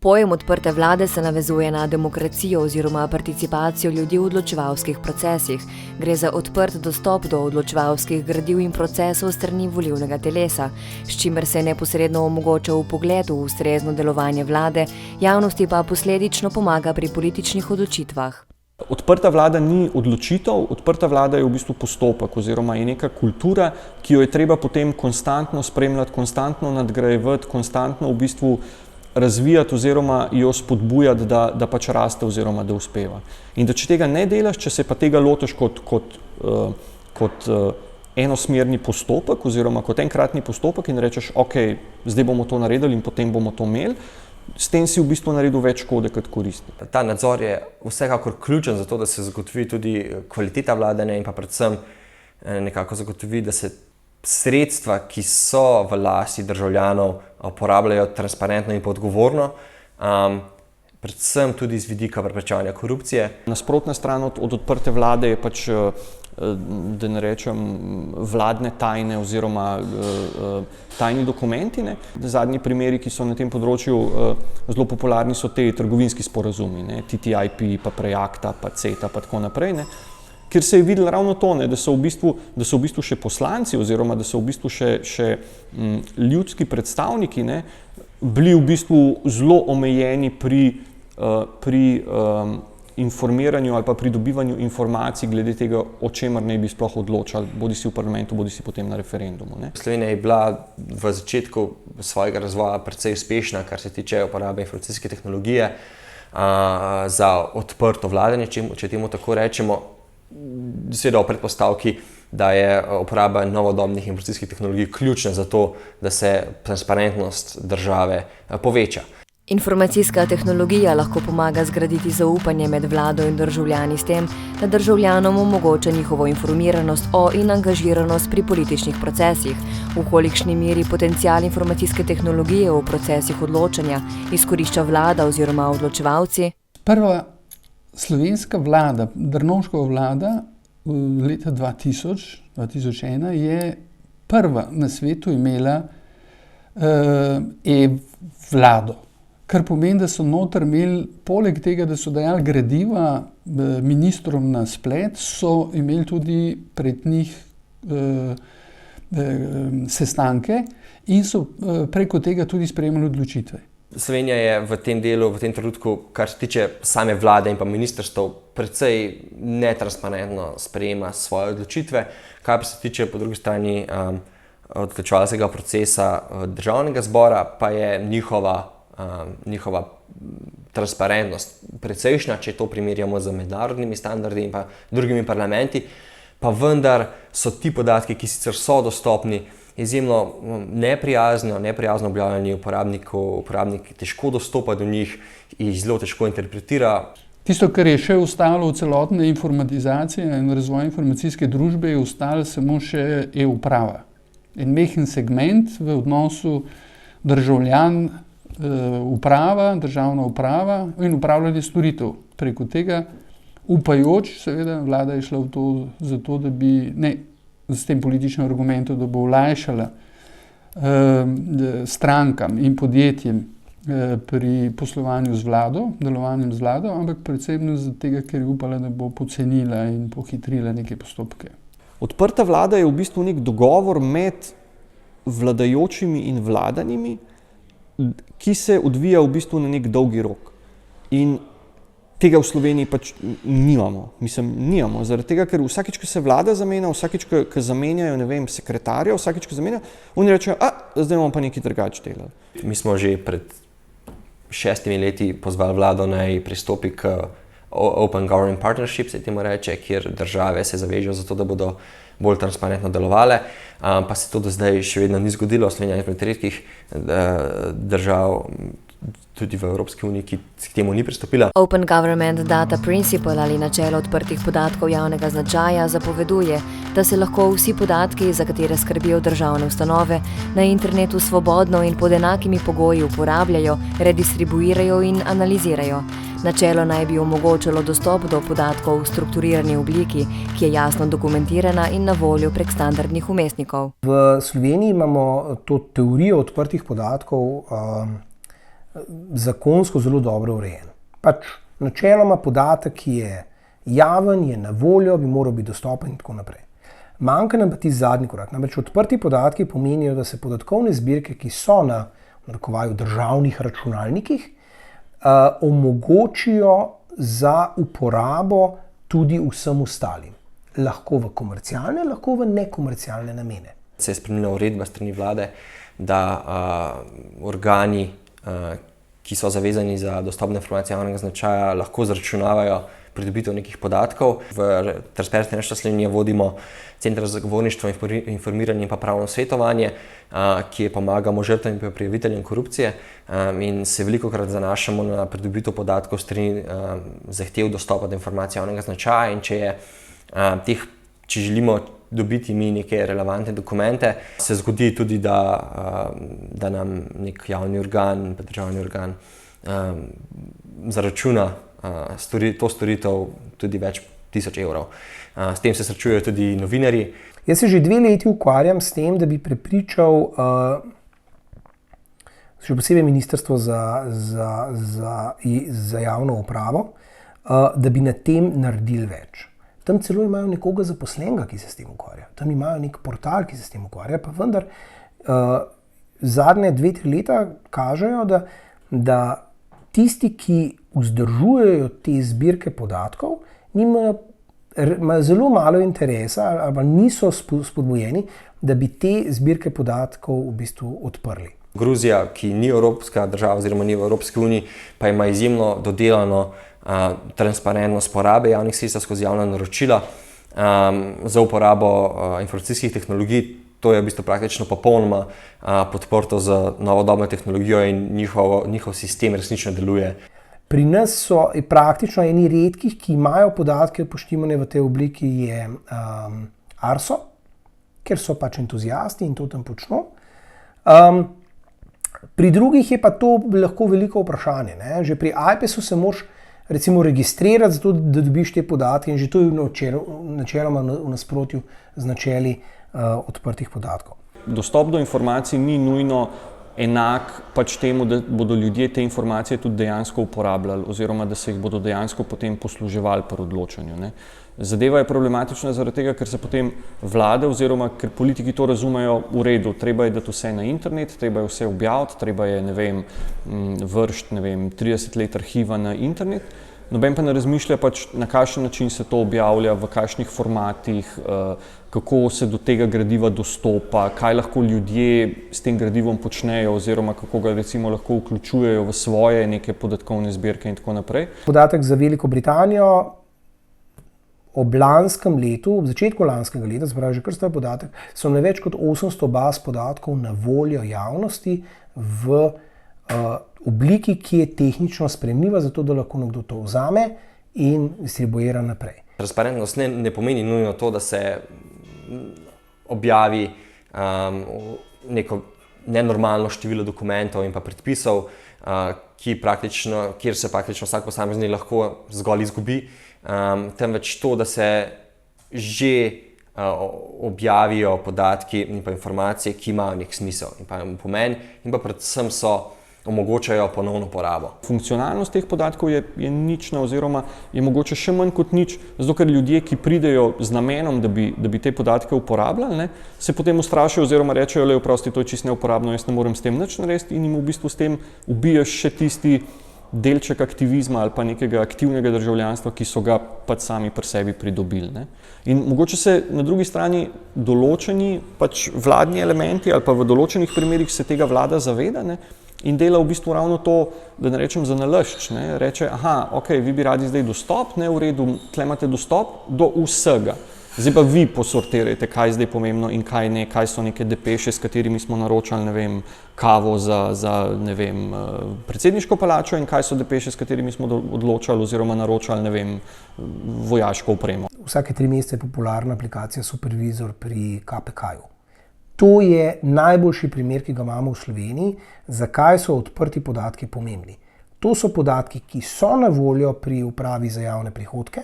Pojem odprte vlade se navezuje na demokracijo oziroma participacijo ljudi v odločevalskih procesih. Gre za odprt dostop do odločevalskih gradiv in procesov strani volilnega telesa, s čimer se neposredno omogoča vpogled v ustrezno delovanje vlade, javnosti pa posledično pomaga pri političnih odločitvah. Odprta vlada ni odločitev, odprta vlada je v bistvu postopek oziroma je neka kultura, ki jo je treba potem konstantno spremljati, konstantno nadgrajevati, konstantno v bistvu razvijati oziroma jo spodbujati, da pač raste oziroma da uspeva. In da če tega ne delaš, če se pa tega lotiš kot enosmerni postopek oziroma kot enkratni postopek in rečeš, ok, zdaj bomo to naredili in potem bomo to imeli, s tem si v bistvu naredil več škode kot koristi. Ta nadzor je vsekakor ključen za to, da se zagotovi tudi kvaliteta vladanja in pa predvsem nekako zagotovi, da se sredstva, ki so v lasti državljanov, porabljajo transparentno in pa odgovorno, predvsem tudi z vidika preprečevanja korupcije. Nasprotna stran od odprte vlade je pač, da ne rečem, vladne tajne oziroma tajni dokumenti. Zadnji primeri, ki so na tem področju zelo popularni, so te trgovinski sporazumi, TTIP, pa prej ACTA, pa CETA, pa tako naprej. Ker se je videlo ravno to, da so v bistvu še poslanci oziroma da so v bistvu še ljudski predstavniki bili v bistvu zelo omejeni pri informiranju ali pa pridobivanju informacij glede tega, o čemer naj bi sploh odločali, bodisi v parlamentu, bodisi potem na referendumu. Slovenija je bila v začetku svojega razvoja precej uspešna, kar se tiče uporabe informacijske tehnologije za odprto vladanje, če temu tako rečemo. Seveda v predpostavki, da je uporaba novodobnih informacijskih tehnologij ključna za to, da se transparentnost države poveča. Informacijska tehnologija lahko pomaga zgraditi zaupanje med vlado in državljani s tem, da državljanom omogoča njihovo informiranost o in angažiranost pri političnih procesih, v kolikšni meri potencial informacijske tehnologije v procesih odločanja izkorišča vlada oziroma odločevalci. Prva slovenska vlada, Drnovškova vlada, leta 2001 je prva na svetu imela e-vlado. Kar pomeni, da so noter imeli, poleg tega, da so dajali gradiva ministrom na splet, so imeli tudi pred njih sestanke in so preko tega tudi sprejemali odločitve. Slovenija je v tem delu, v tem trenutku, kar se tiče same vlade in pa ministrstev, precej netransparentno sprejema svoje odločitve. Kar pa se tiče po drugi strani odločevalskega procesa državnega zbora, pa je njihova transparentnost precejšnja, če to primerjamo z mednarodnimi standardi in pa drugimi parlamenti, pa vendar so ti podatki, ki sicer so dostopni, izjemno neprijazno objavljeni, uporabniki težko dostopa do njih in zelo težko interpretira. Tisto, kar je še ostalo od celotne informatizacije in razvoja informacijske družbe, je ostalo samo še e-uprava. En mehen segment v odnosu državljan, uprava, državna uprava in upravljanje storitev. Preko tega upajoč, seveda, vlada je šla v to zato, da bi, s tem političnim argumentom, da bo olajšala strankam in podjetjem pri poslovanju z vlado, delovanjem z vlado, ampak predvsem zato, ker je upala, da bo pocenila in pohitrila neke postopke. Odprta vlada je v bistvu nek dogovor med vladajočimi in vladanimi, ki se odvija v bistvu na nek dolgi rok. In tega v Sloveniji pač nimamo. Nimamo. Zaradi tega, ker vsakič, ko se vlada zamenja, vsakič, ko zamenjajo, sekretarja, vsakič, ko zamenjajo, oni rečejo, zdaj bomo pa nekaj drugače delali. Mi smo že pred 6 leti pozvali vlado naj pristopi k Open Government Partnership, se temu reče, kjer države se zavežejo za to, da bodo bolj transparentno delovale, pa se to do zdaj še vedno ni zgodilo. Slovenija je izmed redkih držav tudi v Evropski uniji, ki k temu ni pristopila. Open Government Data Principle ali načelo odprtih podatkov javnega značaja zapoveduje, da se lahko vsi podatki, za katere skrbijo državne ustanove, na internetu svobodno in pod enakimi pogoji uporabljajo, redistribuirajo in analizirajo. Načelo naj bi omogočalo dostop do podatkov v strukturirani obliki, ki je jasno dokumentirana in na voljo prek standardnih vmesnikov. V Sloveniji imamo to teorijo odprtih podatkov zakonsko zelo dobro urejen. Pač načeloma podatek, ki je javen, je na voljo, bi moral biti dostopen in tako naprej. Manjka nam pa ti zadnji korak. Namreč odprti podatki pomenijo, da se podatkovne zbirke, ki so na državnih računalnikih, omogočijo za uporabo tudi vsem ostalim. Lahko v komercialne, lahko v nekomercialne namene. Se je spremenila uredba strani vlade, da organi, ki so zavezani za dostop do informacij javnega značaja, lahko zaračunavajo pridobitev nekih podatkov. V Transparency International Slovenije vodimo Center za zagovorništvo, informiranje in pa pravno svetovanje, ki pomagamo žrtvam in prijaviteljem korupcije in se velikokrat zanašamo na pridobitev podatkov strani zahtev dostopa do informacij javnega značaja in če želimo dobiti mi neke relevantne dokumente, se zgodi tudi, da nam nek javni organ, državni organ zaračuna to storitev tudi več tisoč evrov. S tem se srečujejo tudi novinarji. Jaz se že 2 leti ukvarjam s tem, da bi prepričal še posebej Ministrstvo za javno upravo, da bi na tem naredili več. Tam celo imajo nekoga zaposlenega, ki se s tem ukvarja. Tam imajo nek portal, ki se s tem ukvarja, pa vendar zadnje 2-3 leta kažejo, da tisti, ki vzdržujejo te zbirke podatkov, imajo zelo malo interesa ali niso spodbujeni, da bi te zbirke podatkov v bistvu odprli. Gruzija, ki ni evropska država oziroma ni v Evropski uniji, pa ima izjemno dodelano transparentnost porabe javnih sredstev skozi javna naročila za uporabo informacijskih tehnologij. To je v bistvu praktično popolnoma podprto z novodobno tehnologijo in njihov sistem resnično deluje. Pri nas so praktično eni redkih, ki imajo podatke poštimane v tej obliki, je Arso, ker so pač entuzijasti in to tam počno. Pri drugih je pa to lahko veliko vprašanje. Ne? Že pri iPesu se moraš recimo registrirati, zato da dobiš te podatke in že to je načeloma v nasprotju z načeli odprtih podatkov. Dostop do informacij ni nujno enak pač temu, da bodo ljudje te informacije tudi dejansko uporabljali oziroma da se jih bodo dejansko potem posluževali pri odločanju. Ne. Zadeva je problematična zaradi tega, ker se potem vlade oziroma ker politiki to razumejo v redu. Treba je dati vse na internet, treba je vse objaviti, treba je, vršiti, 30 let arhiva na internet. Noben pa ne razmišlja pač, na kakšen način se to objavlja, v kakšnih formatih, kako se do tega gradiva dostopa, kaj lahko ljudje s tem gradivom počnejo oziroma kako ga recimo lahko vključujejo v svoje neke podatkovne zbirke in tako naprej. Podatek za Veliko Britanijo ob lanskem letu, ob začetku lanskega leta, se pravi že kar star podatek, so na več kot 800 baz podatkov na voljo javnosti v obliki, ki je tehnično sprejemljiva, zato da lahko nekdo to vzame in distribuira naprej. Transparentnost ne pomeni nujno to, da se objavi neko nenormalno število dokumentov in pa predpisov, kjer se praktično vsak posameznik lahko zgolj izgubi, temveč to, da se že objavijo podatki in pa informacije, ki imajo nek smisel in pa pomen in pa predvsem omogočajo ponovno porabo. Funkcionalnost teh podatkov je nična oziroma je mogoče še manj kot nič, zato ker ljudje, ki pridejo z namenom, da bi te podatke uporabljali, se potem ustrašijo oziroma rečejo, oprosti, to je čisto neuporabno, jaz ne morem s tem nič narediti in jim v bistvu s tem ubiješ še tisti delček aktivizma ali pa nekega aktivnega državljanstva, ki so ga pač sami pri sebi pridobili. Ne. In mogoče se na drugi strani določeni pač vladni elementi ali pa v določenih primerih se tega vlada zaveda, ne, in dela v bistvu ravno to, da ne rečem za nalašč, ne, reče, vi bi radi zdaj dostop, ne, v redu, tle imate dostop do vsega. Zdaj pa vi posortirajte, kaj je zdaj pomembno in kaj ne, kaj so neke depeše, s katerimi smo naročali, kavo za predsedniško palačo in kaj so depeše, s katerimi smo odločali oziroma naročali, vojaško opremo. Vsake 3 mesece je popularna aplikacija Supervizor pri KPK-ju. To je najboljši primer, ki ga imamo v Sloveniji, zakaj so odprti podatki pomembni. To so podatki, ki so na voljo pri upravi za javne prihodke,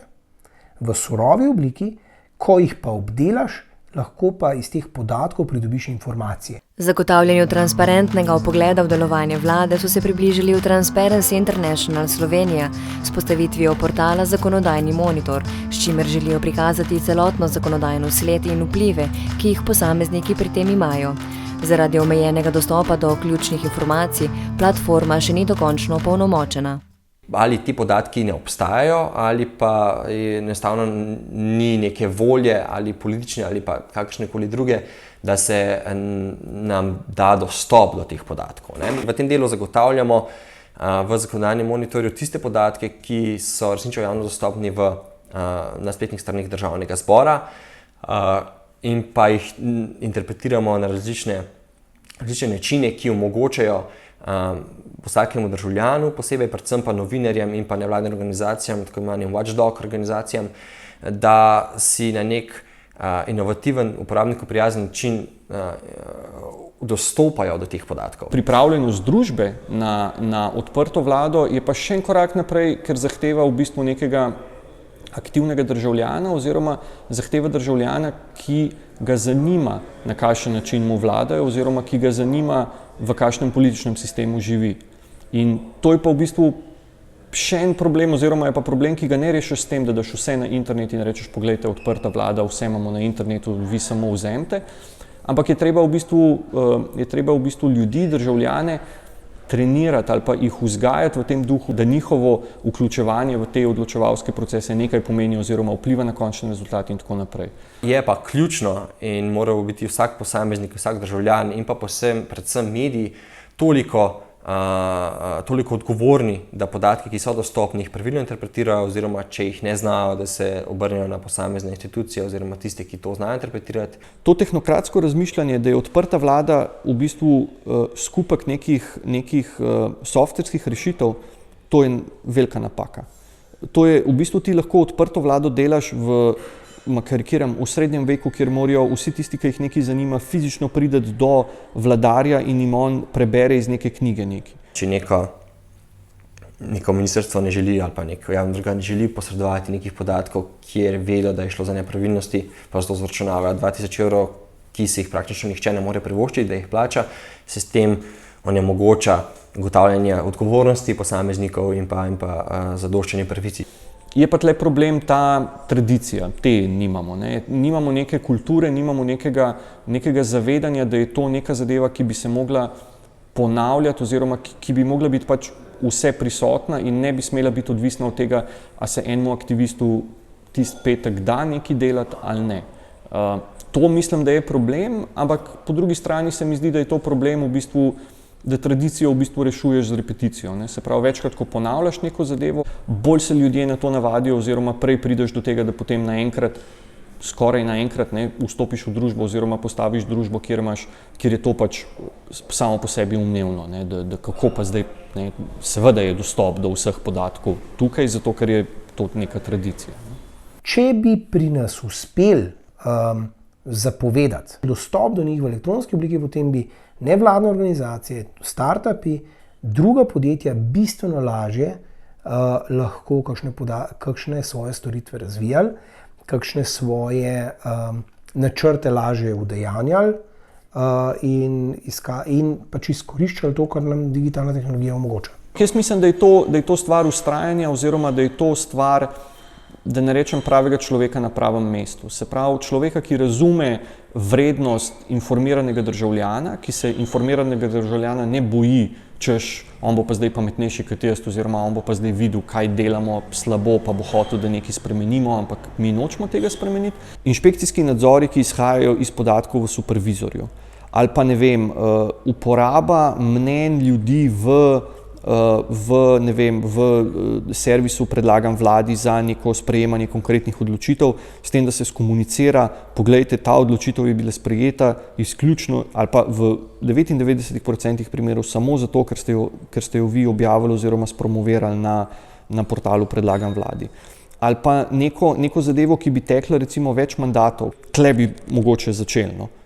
v surovi obliki, ko jih pa obdelaš, lahko pa iz teh podatkov pridobiš informacije. Zagotavljanju transparentnega vpogleda v delovanje vlade so se približali v Transparency International Slovenija s postavitvijo portala Zakonodajni monitor, s čimer želijo prikazati celotno zakonodajno sled in vplive, ki jih posamezniki pri tem imajo. Zaradi omejenega dostopa do ključnih informacij, platforma še ni dokončno opolnomočena. Ali ti podatki ne obstajajo, ali pa enostavno ni neke volje ali politične ali pa kakšnekoli druge, da se nam da dostop do teh podatkov. V tem delu zagotavljamo v zakonodajnem monitorju tiste podatke, ki so resnično javno dostopni na spletnih straneh Državnega zbora in pa jih interpretiramo na različne načine, ki omogočajo vsakemu državljanu, posebej predvsem pa novinarjem in pa nevladnim organizacijam, tako imenovanim watchdog organizacijam, da si na nek inovativen, uporabniku prijazen način dostopajo do teh podatkov. Pripravljenost družbe na odprto vlado je pa še en korak naprej, ker zahteva v bistvu nekega aktivnega državljana oziroma zahteva državljana, ki ga zanima, na kakšen način mu vladajo oziroma ki ga zanima, v kakšnem političnem sistemu živi. In to je pa v bistvu še en problem oziroma je pa problem, ki ga ne rešiš s tem, da daš vse na internet in rečeš, poglejte, odprta vlada, vse imamo na internetu, vi samo vzemite. Ampak je treba v bistvu ljudi, državljane trenirati ali pa jih vzgajati v tem duhu, da njihovo vključevanje v te odločevalske procese nekaj pomeni oziroma vpliva na končni rezultat in tako naprej. Je pa ključno in mora biti vsak posameznik, vsak državljan in pa predvsem mediji toliko odgovorni, da podatki, ki so dostopni, jih pravilno interpretirajo oziroma če jih ne znajo, da se obrnejo na posamezne institucije oziroma tiste, ki to znajo interpretirati. To tehnokratsko razmišljanje, da je odprta vlada v bistvu skupek nekih softverskih rešitev, to je velika napaka. To je v bistvu ti lahko odprto vlado delaš karikiram, v srednjem veku, kjer morajo vsi tisti, ki jih nekaj zanima, fizično priti do vladarja in jim on prebere iz neke knjige nekaj. Če neko ministrstvo ne želi ali pa neko javno organ ne želi posredovati nekih podatkov, kjer vedo, da je šlo za nepravilnosti, pa zato zaračunavajo 2000 evrov, ki si jih praktično nihče ne more privoščiti, da jih plača, se s tem onemogoča ugotavljanje odgovornosti posameznikov in pa zadoščanje pravici. Je pa tle problem ta tradicija, te nimamo. Nimamo neke kulture, nimamo nekega zavedanja, da je to neka zadeva, ki bi se mogla ponavljati oziroma ki bi mogla biti pač vse prisotna in ne bi smela biti odvisna od tega, a se enemu aktivistu tisti petek da nekaj delati ali ne. To mislim, da je problem, ampak po drugi strani se mi zdi, da je to problem v bistvu, da tradicijo v bistvu rešuješ z repeticijo. Se pravi, večkrat, ko ponavljaš neko zadevo, bolj se ljudje na to navadijo oziroma prej prideš do tega, da potem skoraj naenkrat vstopiš v družbo oziroma postaviš družbo, kjer je to pač samo po sebi umevno, da kako pa zdaj, seveda je dostop do vseh podatkov tukaj, zato ker je to neka tradicija. Če bi pri nas uspel zapovedati dostop do njih v elektronski obliki, potem bi nevladne organizacije, startupi, druga podjetja bistveno lažje lahko kakšne svoje storitve razvijali, kakšne svoje načrte lažje udejanjali in pač izkoriščali to, kar nam digitalna tehnologija omogoča. Jaz mislim, da je to stvar vztrajanja oziroma da je to stvar, da ne rečem, pravega človeka na pravem mestu. Se pravi, človeka, ki razume vrednost informiranega državljana, ki se informiranega državljana ne boji, češ, on bo pa zdaj pametnejši kot jaz, oziroma on bo pa zdaj videl, kaj delamo slabo, pa bo hotel, da nekaj spremenimo, ampak mi nočemo tega spremeniti. Inšpekcijski nadzori, ki izhajajo iz podatkov v supervizorju, ali pa ne vem, uporaba mnenj ljudi v servisu predlagam vladi za neko sprejemanje konkretnih odločitev, s tem, da se skomunicira, poglejte, ta odločitev je bila sprejeta izključno ali pa v 99% primerov samo zato, ker ste jo vi objavili oziroma spromovirali na portalu predlagam vladi. Ali pa neko zadevo, ki bi tekla recimo več mandatov, tle bi mogoče začelno.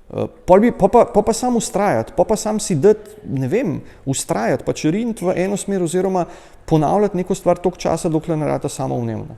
Pa sam ustrajati, pa sam si dati, ustrajati, pa če riniti v eno smer oziroma ponavljati neko stvar toliko časa, dokler ne rata samoumevna.